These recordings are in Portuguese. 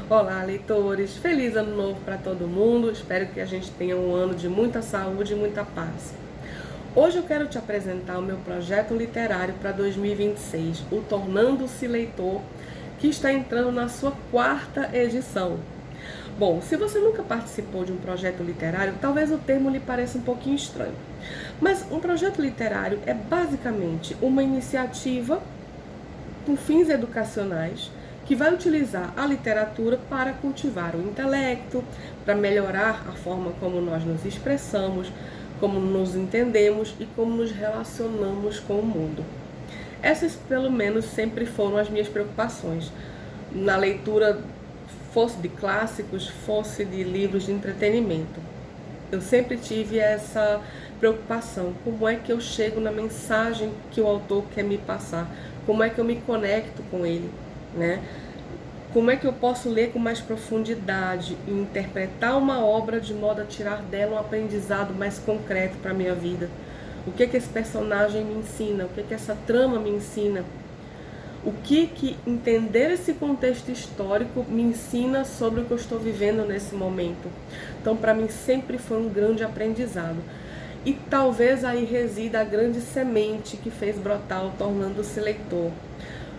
Olá, leitores! Feliz ano novo para todo mundo. Espero que a gente tenha um ano de muita saúde e muita paz. Hoje eu quero te apresentar o meu projeto literário para 2026, o Tornando-se Leitor, que está entrando na sua 4ª edição. Bom, se você nunca participou de um projeto literário, talvez o termo lhe pareça um pouquinho estranho. Mas um projeto literário é basicamente uma iniciativa com fins educacionais que vai utilizar a literatura para cultivar o intelecto, para melhorar a forma como nós nos expressamos, como nos entendemos e como nos relacionamos com o mundo. Essas, pelo menos, sempre foram as minhas preocupações na leitura, fosse de clássicos, fosse de livros de entretenimento. Eu sempre tive essa preocupação, como é que eu chego na mensagem que o autor quer me passar, como é que eu me conecto com ele, né? Como é que eu posso ler com mais profundidade e interpretar uma obra de modo a tirar dela um aprendizado mais concreto para a minha vida? O que é que esse personagem me ensina? O que é que essa trama me ensina? O que entender esse contexto histórico me ensina sobre o que eu estou vivendo nesse momento? Então, para mim, sempre foi um grande aprendizado. E talvez aí resida a grande semente que fez brotar o Tornando-se Leitor.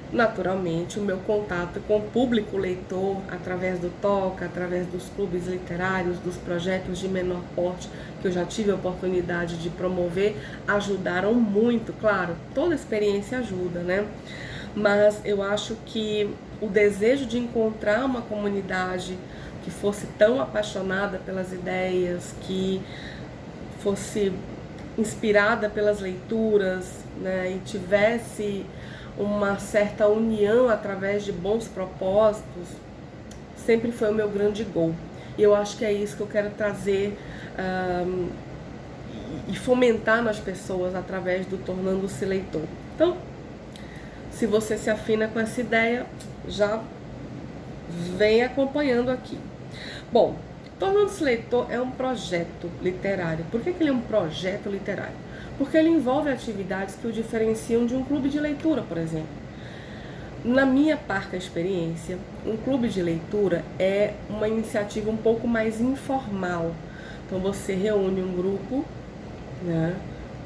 Naturalmente, o meu contato com o público leitor, através do Toca, através dos clubes literários, dos projetos de menor porte, que eu já tive a oportunidade de promover, ajudaram muito. Claro, toda experiência ajuda, né? Mas eu acho que o desejo de encontrar uma comunidade que fosse tão apaixonada pelas ideias, que fosse inspirada pelas leituras, né, e tivesse uma certa união através de bons propósitos, sempre foi o meu grande gol. E eu acho que é isso que eu quero trazer e fomentar nas pessoas através do Tornando-se Leitor. Então, se você se afina com essa ideia, já vem acompanhando aqui. Bom, Tornando-se Leitor é um projeto literário. Por que ele é um projeto literário? Porque ele envolve atividades que o diferenciam de um clube de leitura, por exemplo. Na minha parca experiência, um clube de leitura é uma iniciativa um pouco mais informal. Então você reúne um grupo, né?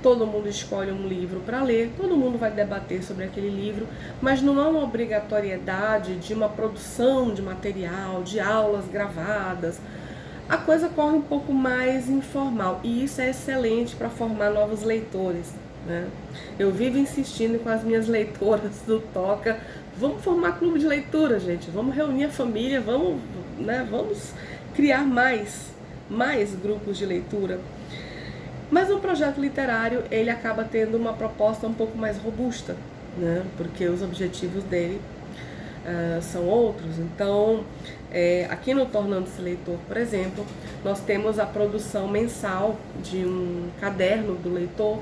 Todo mundo escolhe um livro para ler, todo mundo vai debater sobre aquele livro, mas não há uma obrigatoriedade de uma produção de material, de aulas gravadas. A coisa corre um pouco mais informal e isso é excelente para formar novos leitores, né? Eu vivo insistindo com as minhas leitoras do Toca, vamos formar clube de leitura, gente, vamos reunir a família, vamos criar mais grupos de leitura. Mas um projeto literário, ele acaba tendo uma proposta um pouco mais robusta, né? Porque os objetivos dele são outros. Então, aqui no Tornando-se Leitor, por exemplo, nós temos a produção mensal de um caderno do leitor,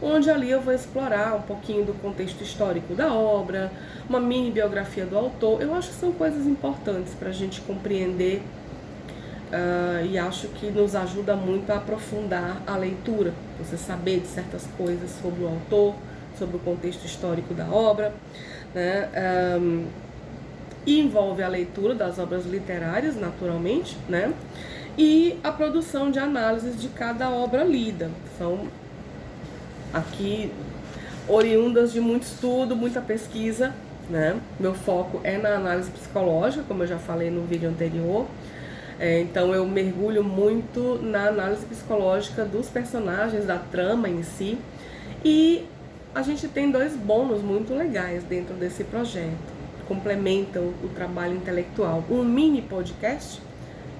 onde ali eu vou explorar um pouquinho do contexto histórico da obra, uma mini biografia do autor. Eu acho que são coisas importantes para a gente compreender e acho que nos ajuda muito a aprofundar a leitura, você saber de certas coisas sobre o autor, sobre o contexto histórico da obra, né? E envolve a leitura das obras literárias, naturalmente, né? E a produção de análises de cada obra lida. São aqui oriundas de muito estudo, muita pesquisa, né? Meu foco é na análise psicológica, como eu já falei no vídeo anterior. Então eu mergulho muito na análise psicológica dos personagens, da trama em si. E a gente tem 2 bônus muito legais dentro desse projeto. Complementam o trabalho intelectual, um mini podcast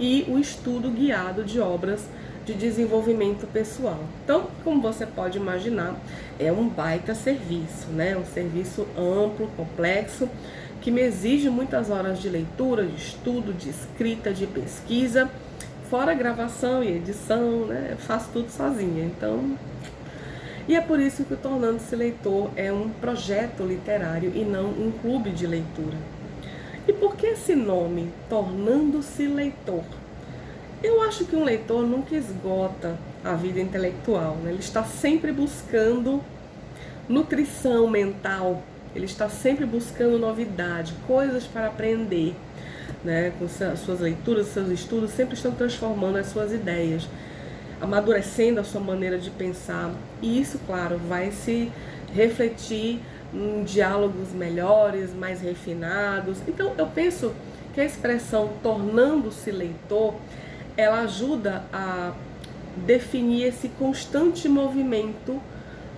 e o estudo guiado de obras de desenvolvimento pessoal. Então, como você pode imaginar, é um baita serviço, né? Um serviço amplo, complexo, que me exige muitas horas de leitura, de estudo, de escrita, de pesquisa, fora gravação e edição, né? Eu faço tudo sozinha, então... E é por isso que o Tornando-se Leitor é um projeto literário e não um clube de leitura. E por que esse nome, Tornando-se Leitor? Eu acho que um leitor nunca esgota a vida intelectual, né? Ele está sempre buscando nutrição mental, ele está sempre buscando novidade, coisas para aprender. né, com as suas leituras, seus estudos, sempre estão transformando as suas ideias, amadurecendo a sua maneira de pensar. E isso, claro, vai se refletir em diálogos melhores, mais refinados. Então, eu penso que a expressão tornando-se leitor, ela ajuda a definir esse constante movimento,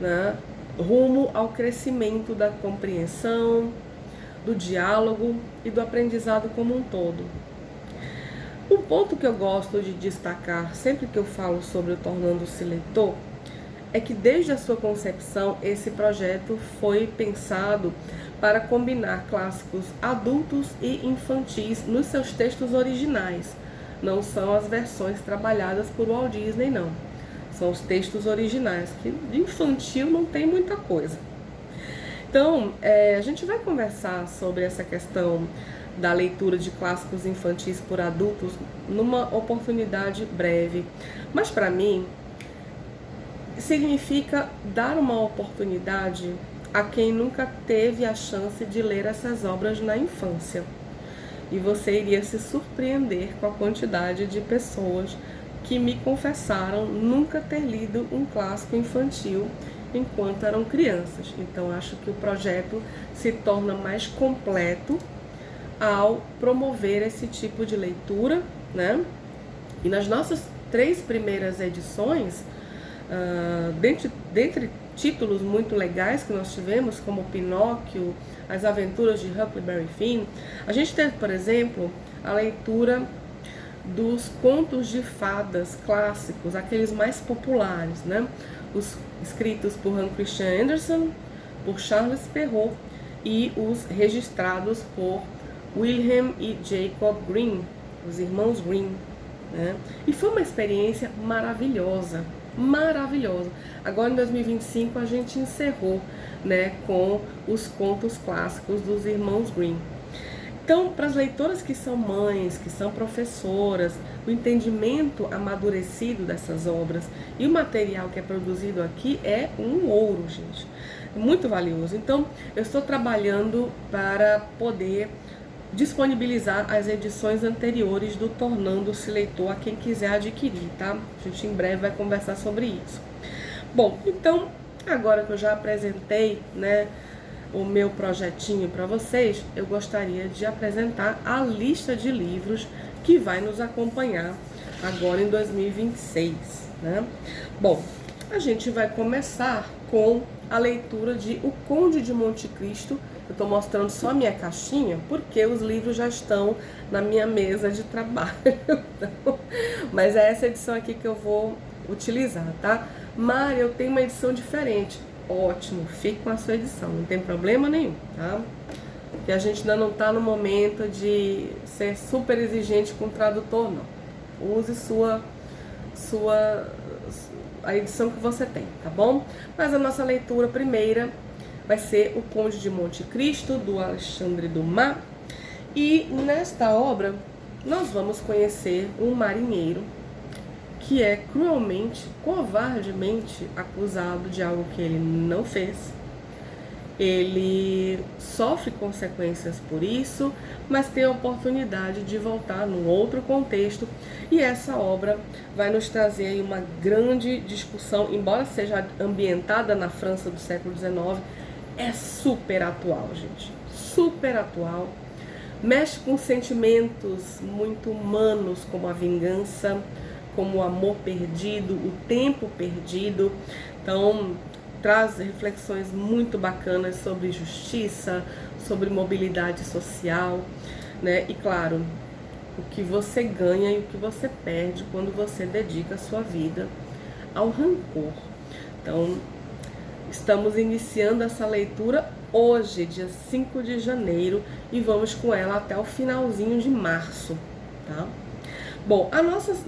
né, rumo ao crescimento da compreensão, do diálogo e do aprendizado como um todo. Um ponto que eu gosto de destacar sempre que eu falo sobre o Tornando-se Leitor é que desde a sua concepção esse projeto foi pensado para combinar clássicos adultos e infantis nos seus textos originais. Não são as versões trabalhadas por Walt Disney, não. São os textos originais, que de infantil não tem muita coisa. Então, a gente vai conversar sobre essa questão da leitura de clássicos infantis por adultos numa oportunidade breve. Mas para mim, significa dar uma oportunidade a quem nunca teve a chance de ler essas obras na infância. E você iria se surpreender com a quantidade de pessoas que me confessaram nunca ter lido um clássico infantil enquanto eram crianças. Então acho que o projeto se torna mais completo ao promover esse tipo de leitura, né? E nas nossas 3 primeiras edições, dentre títulos muito legais que nós tivemos, como Pinóquio, As Aventuras de Huckleberry Finn, a gente teve, por exemplo, a leitura dos contos de fadas clássicos, aqueles mais populares, né? Os escritos por Hans Christian Andersen, por Charles Perrault e os registrados por Wilhelm e Jacob Grimm, os irmãos Grimm, né? E foi uma experiência maravilhosa, maravilhosa. Agora em 2025 a gente encerrou, né, com os contos clássicos dos irmãos Grimm. Então, para as leitoras que são mães, que são professoras, o entendimento amadurecido dessas obras e o material que é produzido aqui é um ouro, gente. É muito valioso. Então, eu estou trabalhando para poder disponibilizar as edições anteriores do Tornando-se Leitor a quem quiser adquirir, tá? A gente em breve vai conversar sobre isso. Bom, então, agora que eu já apresentei, né, o meu projetinho para vocês, eu gostaria de apresentar a lista de livros que vai nos acompanhar agora em 2026, né? Bom, a gente vai começar com a leitura de O Conde de Monte Cristo. Eu estou mostrando só a minha caixinha porque os livros já estão na minha mesa de trabalho. Mas é essa edição aqui que eu vou utilizar, tá? Mari, eu tenho uma edição diferente. Ótimo, fique com a sua edição, não tem problema nenhum, tá? Porque a gente ainda não tá no momento de ser super exigente com o tradutor, não. Use a edição que você tem, tá bom? Mas a nossa leitura primeira vai ser O Conde de Monte Cristo, do Alexandre Dumas. E nesta obra nós vamos conhecer um marinheiro que é cruelmente, covardemente acusado de algo que ele não fez. Ele sofre consequências por isso, mas tem a oportunidade de voltar num outro contexto. E essa obra vai nos trazer aí uma grande discussão, embora seja ambientada na França do século XIX, é super atual, gente. Super atual. Mexe com sentimentos muito humanos, como a vingança, como o amor perdido, o tempo perdido. Então, traz reflexões muito bacanas sobre justiça, sobre mobilidade social, né? E claro, o que você ganha e o que você perde quando você dedica a sua vida ao rancor. Então, estamos iniciando essa leitura hoje, dia 5 de janeiro, e vamos com ela até o finalzinho de março, tá? Bom, as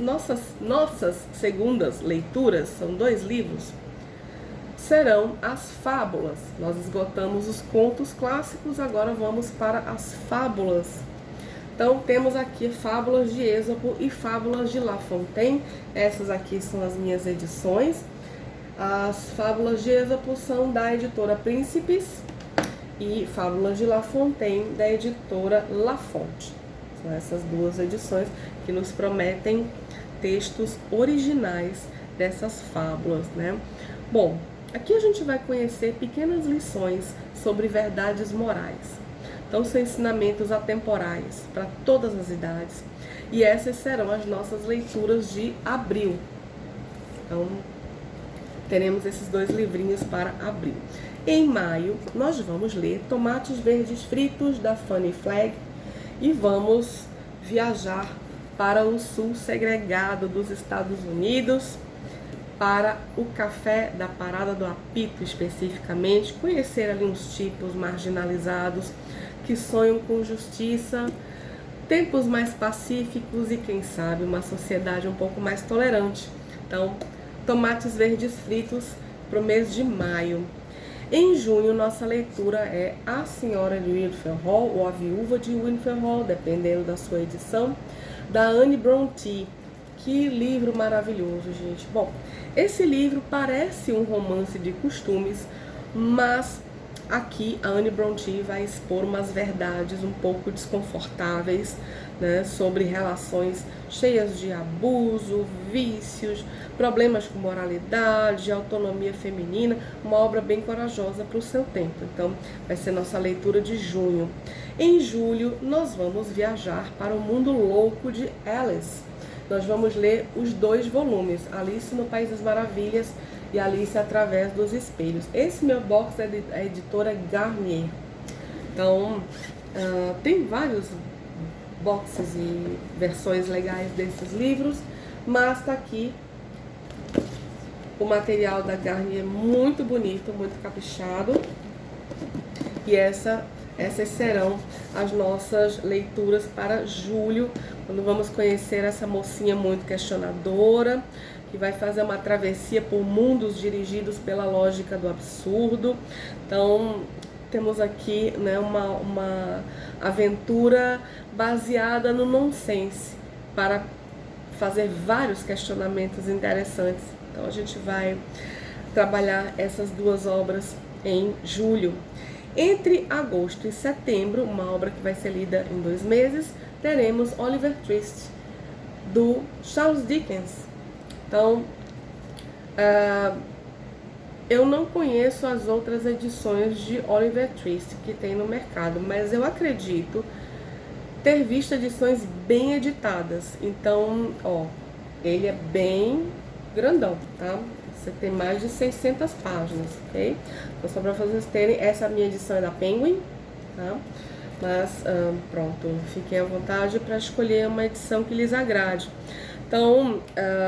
nossas segundas leituras, são 2 livros, serão as fábulas. Nós esgotamos os contos clássicos, agora vamos para as fábulas. Então, temos aqui Fábulas de Êxopo e Fábulas de La Fontaine. Essas aqui são as minhas edições. As Fábulas de Êxopo são da editora Príncipes e Fábulas de La Fontaine da editora La Fonte. Então, essas duas edições que nos prometem textos originais dessas fábulas, né? Bom, aqui a gente vai conhecer pequenas lições sobre verdades morais. Então, são ensinamentos atemporais para todas as idades. E essas serão as nossas leituras de abril. Então, teremos esses dois livrinhos para abril. Em maio, nós vamos ler Tomates Verdes Fritos, da Fanny Flagg, e vamos viajar para o sul segregado dos Estados Unidos, para o Café da Parada do Apito especificamente, conhecer ali uns tipos marginalizados que sonham com justiça, tempos mais pacíficos e, quem sabe, uma sociedade um pouco mais tolerante. Então, Tomates Verdes Fritos para o mês de maio. Em junho, nossa leitura é A Senhora de Winterfell Hall, ou A Viúva de Winterfell Hall, dependendo da sua edição, da Anne Brontë. Que livro maravilhoso, gente. Bom, esse livro parece um romance de costumes, mas aqui a Anne Brontë vai expor umas verdades um pouco desconfortáveis, né, sobre relações cheias de abuso, vícios, problemas com moralidade, autonomia feminina, uma obra bem corajosa para o seu tempo. Então, vai ser nossa leitura de junho. Em julho, nós vamos viajar para o mundo louco de Alice. Nós vamos ler os 2 volumes, Alice no País das Maravilhas e Alice através dos espelhos. Esse meu box é da editora Garnier. Então, tem vários boxes e versões legais desses livros, mas tá aqui o material da Garnier, muito bonito, muito caprichado. E essas serão as nossas leituras para julho, quando vamos conhecer essa mocinha muito questionadora, que vai fazer uma travessia por mundos dirigidos pela lógica do absurdo. Então, temos aqui, né, uma aventura baseada no nonsense, para fazer vários questionamentos interessantes. Então, a gente vai trabalhar essas 2 obras em julho. Entre agosto e setembro, uma obra que vai ser lida em 2 meses, teremos Oliver Twist, do Charles Dickens. Então, eu não conheço as outras edições de Oliver Twist que tem no mercado, mas eu acredito ter visto edições bem editadas. Então, ó, ele é bem grandão, tá? Você tem mais de 600 páginas, ok? Então, só para vocês terem, essa minha edição é da Penguin, tá? Mas, pronto, fiquem à vontade para escolher uma edição que lhes agrade. Então,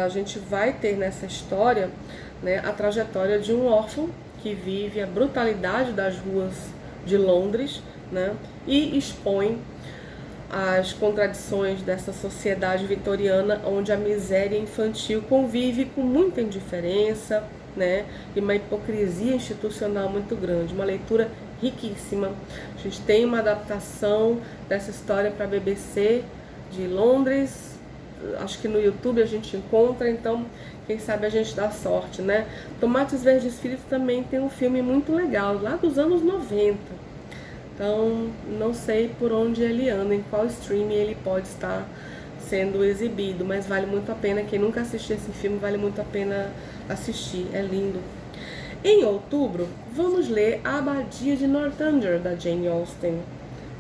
a gente vai ter nessa história, né, a trajetória de um órfão que vive a brutalidade das ruas de Londres, né, e expõe as contradições dessa sociedade vitoriana, onde a miséria infantil convive com muita indiferença, né, e uma hipocrisia institucional muito grande. Uma leitura riquíssima. A gente tem uma adaptação dessa história para a BBC de Londres, acho que no YouTube a gente encontra, então quem sabe a gente dá sorte, né? Tomates Verdes Fritos também tem um filme muito legal, lá dos anos 90. Então, não sei por onde ele anda, em qual streaming ele pode estar sendo exibido, mas vale muito a pena. Quem nunca assistiu esse filme, vale muito a pena assistir, é lindo. Em outubro, vamos ler A Abadia de Northanger, da Jane Austen.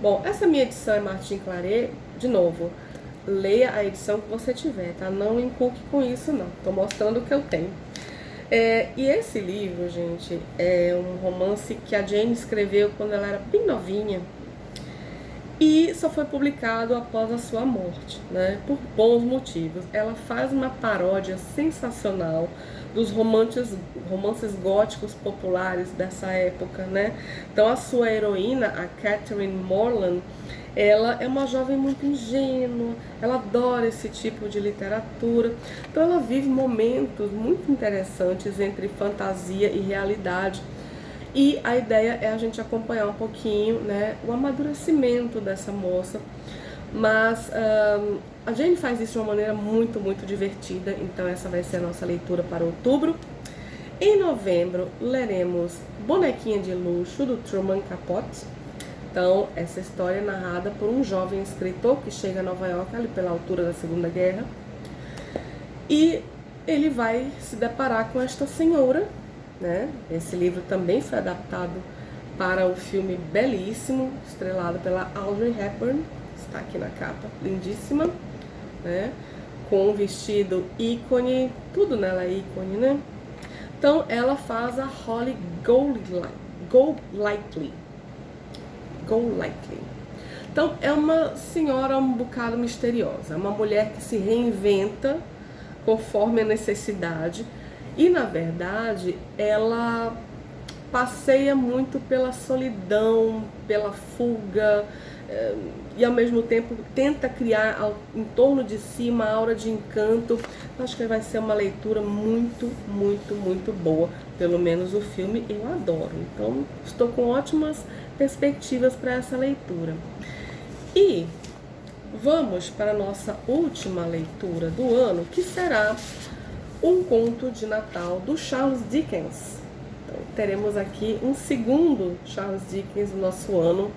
Bom, essa minha edição é Martin Claret. De novo, leia a edição que você tiver, tá? Não encuque com isso, não. Tô mostrando o que eu tenho. E esse livro, gente, é um romance que a Jane escreveu quando ela era bem novinha e só foi publicado após a sua morte, né? Por bons motivos. Ela faz uma paródia sensacional dos romances góticos populares dessa época, né? Então, a sua heroína, a Catherine Morland, ela é uma jovem muito ingênua, ela adora esse tipo de literatura, então ela vive momentos muito interessantes entre fantasia e realidade. E a ideia é a gente acompanhar um pouquinho, né, o amadurecimento dessa moça. Mas a Jane faz isso de uma maneira muito, muito divertida. Então essa vai ser a nossa leitura para outubro. Em novembro, leremos Bonequinha de Luxo, do Truman Capote, Então, essa história é narrada por um jovem escritor que chega a Nova York ali pela altura da Segunda Guerra. E ele vai se deparar com esta senhora, né? Esse livro também foi adaptado para o filme belíssimo, estrelado pela Audrey Hepburn. Está aqui na capa, lindíssima, né? Com um vestido ícone, tudo nela é ícone, né? Então, ela faz a Holly Golightly. Então, é uma senhora um bocado misteriosa, uma mulher que se reinventa conforme a necessidade e, na verdade, ela passeia muito pela solidão, pela fuga e, ao mesmo tempo, tenta criar em torno de si uma aura de encanto. Acho que vai ser uma leitura muito, muito, muito boa. Pelo menos o filme eu adoro. Então, estou com ótimas perspectivas para essa leitura. E vamos para a nossa última leitura do ano, que será um conto de Natal do Charles Dickens. Então, teremos aqui um segundo Charles Dickens no nosso ano,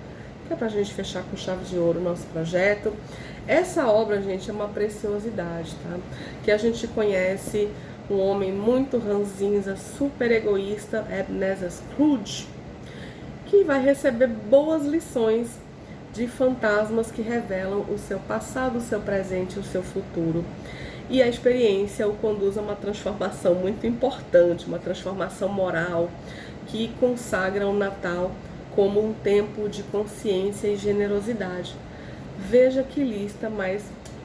que é para a gente fechar com chave de ouro o nosso projeto. Essa obra, gente, é uma preciosidade, tá? Que a gente conhece um homem muito ranzinza, super egoísta, Ebenezer Scrooge, que vai receber boas lições de fantasmas que revelam o seu passado, o seu presente e o seu futuro. E a experiência o conduz a uma transformação muito importante, uma transformação moral que consagra o Natal como um tempo de consciência e generosidade. Veja que lista mais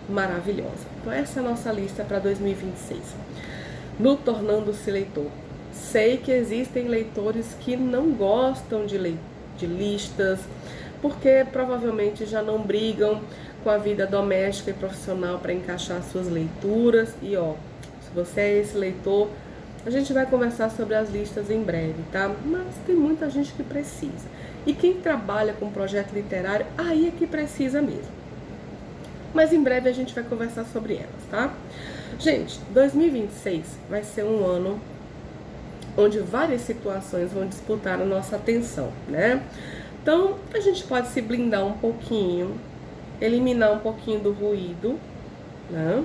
maravilhosa. Então essa é a nossa lista para 2026. No Tornando-se Leitor. Sei que existem leitores que não gostam de listas, porque provavelmente já não brigam com a vida doméstica e profissional para encaixar suas leituras. E se você é esse leitor, a gente vai conversar sobre as listas em breve, tá? Mas tem muita gente que precisa. E quem trabalha com projeto literário, aí é que precisa mesmo. Mas em breve a gente vai conversar sobre elas, tá? Gente, 2026 vai ser um ano onde várias situações vão disputar a nossa atenção, né? Então, a gente pode se blindar um pouquinho, eliminar um pouquinho do ruído, né?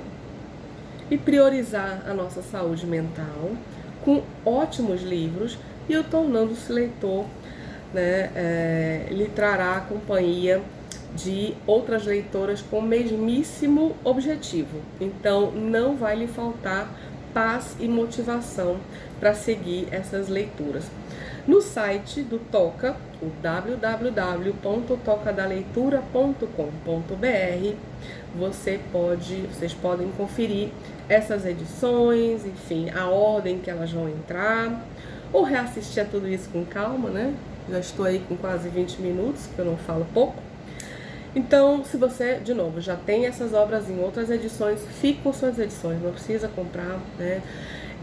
E priorizar a nossa saúde mental com ótimos livros, e o Tornando-se Leitor, né, lhe trará a companhia de outras leitoras com o mesmíssimo objetivo. Então, não vai lhe faltar paz e motivação para seguir essas leituras. No site do Toca, o www.tocadaleitura.com.br, vocês podem conferir essas edições, enfim, a ordem que elas vão entrar, ou reassistir a tudo isso com calma, né? Já estou aí com quase 20 minutos, que eu não falo pouco. Então, se você, de novo, já tem essas obras em outras edições, fique com suas edições, não precisa comprar, né?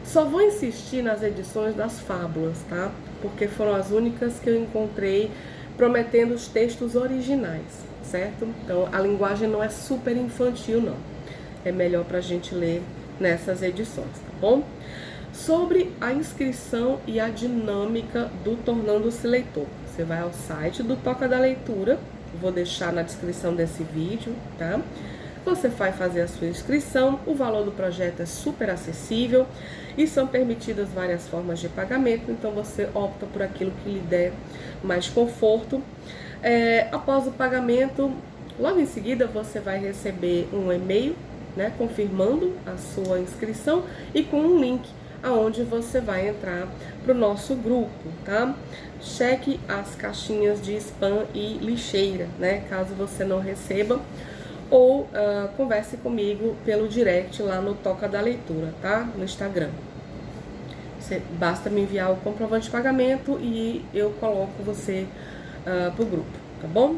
Só vou insistir nas edições das fábulas, tá? Porque foram as únicas que eu encontrei prometendo os textos originais, certo? Então, a linguagem não é super infantil, não. É melhor pra gente ler nessas edições, tá bom? Sobre a inscrição e a dinâmica do Tornando-se Leitor. Você vai ao site do Toca da Leitura, vou deixar na descrição desse vídeo, tá? Você vai fazer a sua inscrição, o valor do projeto é super acessível e são permitidas várias formas de pagamento, então você opta por aquilo que lhe der mais conforto. Após o pagamento, logo em seguida você vai receber um e-mail, né, confirmando a sua inscrição e com um link aonde você vai entrar para o nosso grupo, tá? Cheque as caixinhas de spam e lixeira, né, caso você não receba, ou converse comigo pelo direct lá no Toca da Leitura, tá? No Instagram. Basta me enviar o comprovante de pagamento e eu coloco você pro grupo, tá bom?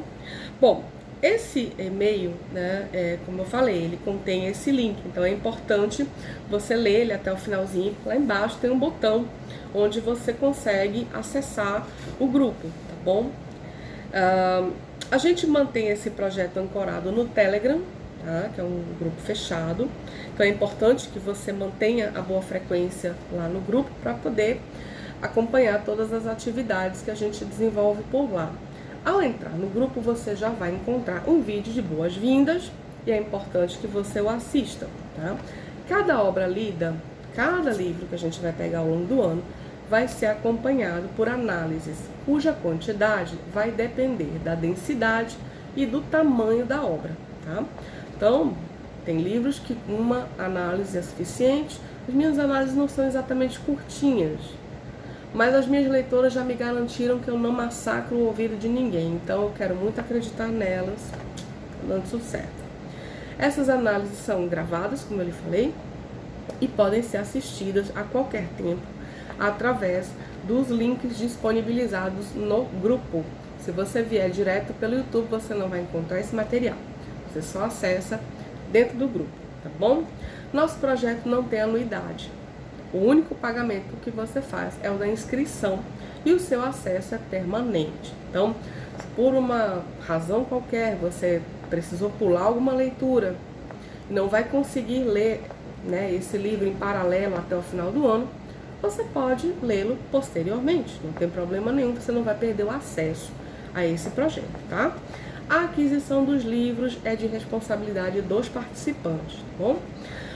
Bom, esse e-mail, né, como eu falei, ele contém esse link, então é importante você ler ele até o finalzinho. Lá embaixo tem um botão onde você consegue acessar o grupo, tá bom? A gente mantém esse projeto ancorado no Telegram, tá? Que é um grupo fechado, então é importante que você mantenha a boa frequência lá no grupo para poder acompanhar todas as atividades que a gente desenvolve por lá. Ao entrar no grupo, você já vai encontrar um vídeo de boas-vindas e é importante que você o assista, tá? Cada obra lida, cada livro que a gente vai pegar ao longo do ano, vai ser acompanhado por análises, cuja quantidade vai depender da densidade e do tamanho da obra, tá? Então, tem livros que uma análise é suficiente. As minhas análises não são exatamente curtinhas, mas as minhas leitoras já me garantiram que eu não massacro o ouvido de ninguém, então eu quero muito acreditar nelas, dando tudo certo. Essas análises são gravadas, como eu lhe falei, e podem ser assistidas a qualquer tempo através dos links disponibilizados no grupo. Se você vier direto pelo YouTube, você não vai encontrar esse material. Você só acessa dentro do grupo, tá bom? Nosso projeto não tem anuidade. O único pagamento que você faz é o da inscrição e o seu acesso é permanente. Então, se por uma razão qualquer você precisou pular alguma leitura, não vai conseguir ler, né, esse livro em paralelo até o final do ano, você pode lê-lo posteriormente, não tem problema nenhum, você não vai perder o acesso a esse projeto, tá? A aquisição dos livros é de responsabilidade dos participantes, tá bom?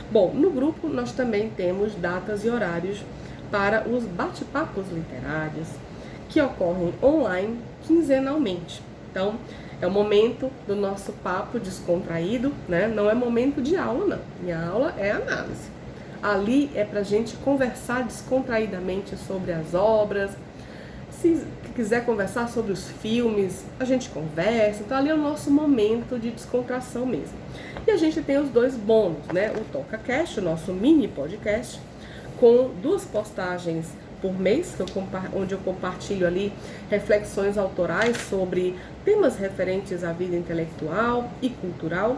Bom, no grupo nós também temos datas e horários para os bate-papos literários, que ocorrem online quinzenalmente. Então, é o momento do nosso papo descontraído, né? Não é momento de aula, não. Minha aula é análise. Ali é pra gente conversar descontraídamente sobre as obras. Se quiser conversar sobre os filmes, a gente conversa. Então ali é o nosso momento de descontração mesmo. E a gente tem os dois bônus, né? O TocaCast, o nosso mini podcast, com 2 postagens por mês, onde eu compartilho ali reflexões autorais sobre temas referentes à vida intelectual e cultural.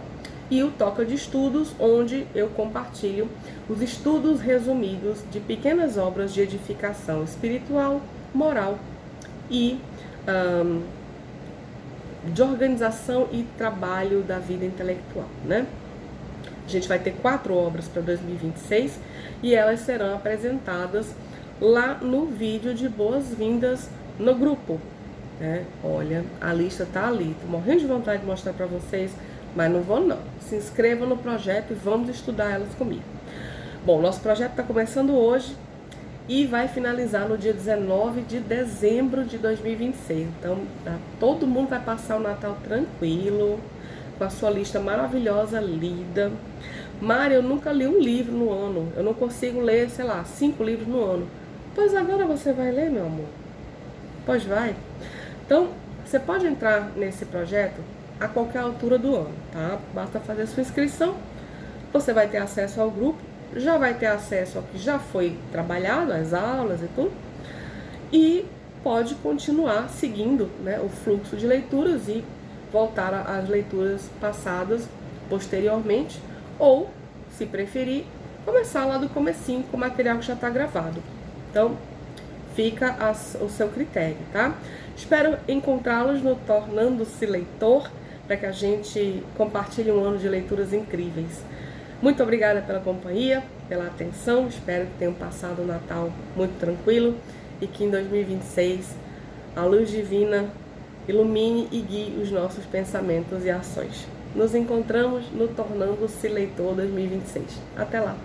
E o Toca de Estudos, onde eu compartilho os estudos resumidos de pequenas obras de edificação espiritual, moral e de organização e trabalho da vida intelectual, né? A gente vai ter 4 obras para 2026 e elas serão apresentadas lá no vídeo de boas-vindas no grupo, né? Olha, a lista tá ali, tô morrendo de vontade de mostrar para vocês, mas não vou não. Se inscrevam no projeto e vamos estudar elas comigo. Bom, nosso projeto está começando hoje e vai finalizar no dia 19 de dezembro de 2026. Então, todo mundo vai passar o Natal tranquilo, com a sua lista maravilhosa lida. Mari, eu nunca li um livro no ano. Eu não consigo ler, sei lá, 5 livros no ano. Pois agora você vai ler, meu amor. Pois vai. Então, você pode entrar nesse projeto a qualquer altura do ano, tá? Basta fazer sua inscrição. Você vai ter acesso ao grupo, já vai ter acesso ao que já foi trabalhado, as aulas e tudo, e pode continuar seguindo, né, o fluxo de leituras e voltar às leituras passadas posteriormente, ou, se preferir, começar lá do comecinho com o material que já está gravado. Então, fica o seu critério, tá? Espero encontrá-los no Tornando-se Leitor, para que a gente compartilhe um ano de leituras incríveis. Muito obrigada pela companhia, pela atenção. Espero que tenham passado o Natal muito tranquilo e que em 2026 a luz divina ilumine e guie os nossos pensamentos e ações. Nos encontramos no Tornando-se Leitor 2026. Até lá!